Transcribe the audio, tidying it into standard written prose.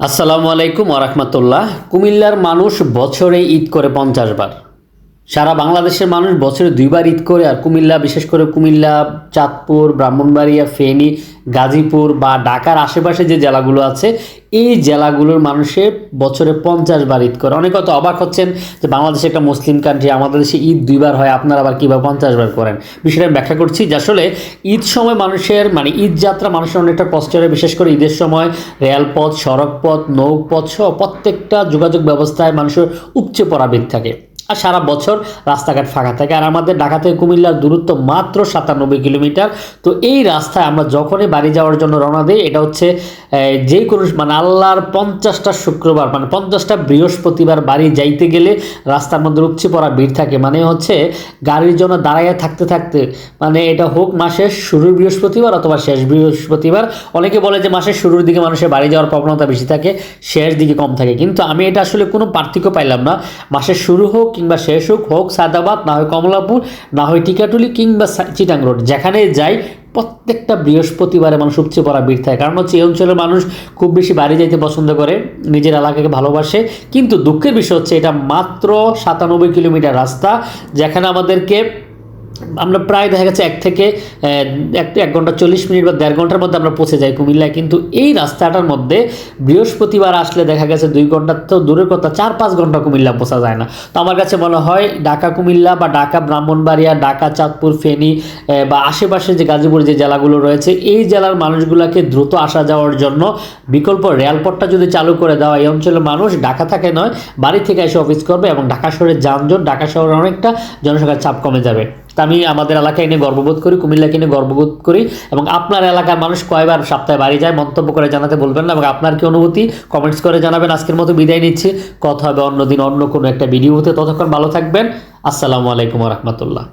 আসসালামু আলাইকুম ওরহমতুল্লাহ। কুমিল্লার মানুষ বছরে ঈদ করে 50 বার। সারা বাংলাদেশের মানুষ বছরে 2 বার ঈদ করে, আর কুমিল্লা, বিশেষ করে কুমিল্লা, চাঁদপুর, ব্রাহ্মণবাড়িয়া, ফেনী, গাজীপুর বা ঢাকার আশেপাশে যে জেলাগুলো আছে, এই জেলাগুলোর মানুষের বছরে 50 বার ঈদ করে। অনেকে হয়তো অবাক হচ্ছেন যে বাংলাদেশ একটা মুসলিম কান্ট্রি, আমাদের দেশে ঈদ 2 বার হয়, আপনারা আবার কীভাবে 50 বার করেন। বিষয়টা আমি ব্যাখ্যা করছি যে আসলে ঈদ সময় মানুষের ঈদ যাত্রা মানুষের অনেকটা কষ্ট হয়। বিশেষ করে ঈদের সময় রেলপথ, সড়কপথ, নৌপথ সহ প্রত্যেকটা যোগাযোগ ব্যবস্থায় মানুষের উপচে পড়া ভিড় থাকে, আর সারা বছর রাস্তাঘাট ফাঁকা থাকে। আর আমাদের ঢাকা থেকে কুমিল্লার দূরত্ব মাত্র 97 কিলোমিটার। তো এই রাস্তায় আমরা যখনই বাড়ি যাওয়ার জন্য রওনা দিই, এটা হচ্ছে যে কোনো আল্লাহর 50টা শুক্রবার 50টা বৃহস্পতিবার বাড়ি যাইতে গেলে রাস্তার মধ্যে উপচে পড়া ভিড় থাকে। হচ্ছে গাড়ির জন্য দাঁড়াইয়া থাকতে থাকতে, এটা হোক মাসের শুরুর বৃহস্পতিবার অথবা শেষ বৃহস্পতিবার। অনেকে বলে যে মাসের শুরুর দিকে মানুষের বাড়ি যাওয়ার প্রবণতা বেশি থাকে, শেষ দিকে কম থাকে, কিন্তু আমি এটা আসলে কোনো পার্থক্য পাইলাম না। মাসের শুরু হোক কিংবা শেষ হোক সায়দাবাদ, না হয় কমলাপুর, না হয় টিকাটুলি কিংবা চিটাং রোড, যেখানে যাই প্রত্যেকটা বৃহস্পতিবারে মানুষ উপচে পড়া ভিড় থাকে। কারণ হচ্ছে এই অঞ্চলের মানুষ খুব বেশি বাড়ি যাইতে পছন্দ করে, নিজের এলাকাকে ভালোবাসে। কিন্তু দুঃখের বিষয় হচ্ছে এটা মাত্র 97 কিলোমিটার রাস্তা, যেখানে আমাদেরকে আমরা প্রায় দেখা গেছে 1 ঘন্টা 40 মিনিট বা 1.5 ঘন্টার মধ্যে আমরা পৌঁছে যাই কুমিল্লায়। কিন্তু এই রাস্তাটার মধ্যে বৃহস্পতিবার আসলে দেখা গেছে 2 ঘন্টা তো দূরের কথা, 4-5 ঘন্টা কুমিল্লা পৌঁছা যায় না। তো আমার কাছে মনে হয় ঢাকা কুমিল্লা বা ঢাকা ব্রাহ্মণবাড়িয়া, ঢাকা চাঁদপুর, ফেনী বা আশেপাশে যে গাজীপুর যে জেলাগুলো রয়েছে, এই জেলার মানুষগুলোকে দ্রুত আসা যাওয়ার জন্য বিকল্প রেলপথটা যদি চালু করে দেওয়া, এই অঞ্চলের মানুষ ঢাকা থেকে নয় বাড়ি থেকে এসে অফিস করবে, এবং ঢাকা শহরের যানজট, ঢাকা শহরে অনেকটা জনসংখ্যার চাপ কমে যাবে। তা আমি আমাদের এলাকায় নিয়ে গর্ববোধ করি, কুমিল্লাকে নিয়ে গর্ববোধ করি। এবং আপনার এলাকার মানুষ কয়বার সপ্তাহে বাড়ি যায় মন্তব্য করে জানাতে বলবেন না, এবং আপনার কি অনুভূতি কমেন্টস করে জানাবেন। আজকের মতো বিদায় নিচ্ছি, কথা হবে অন্যদিন অন্য কোনো একটা ভিডিওতে। ততক্ষণ ভালো থাকবেন। আসসালামু আলাইকুম রহমতুল্লাহ।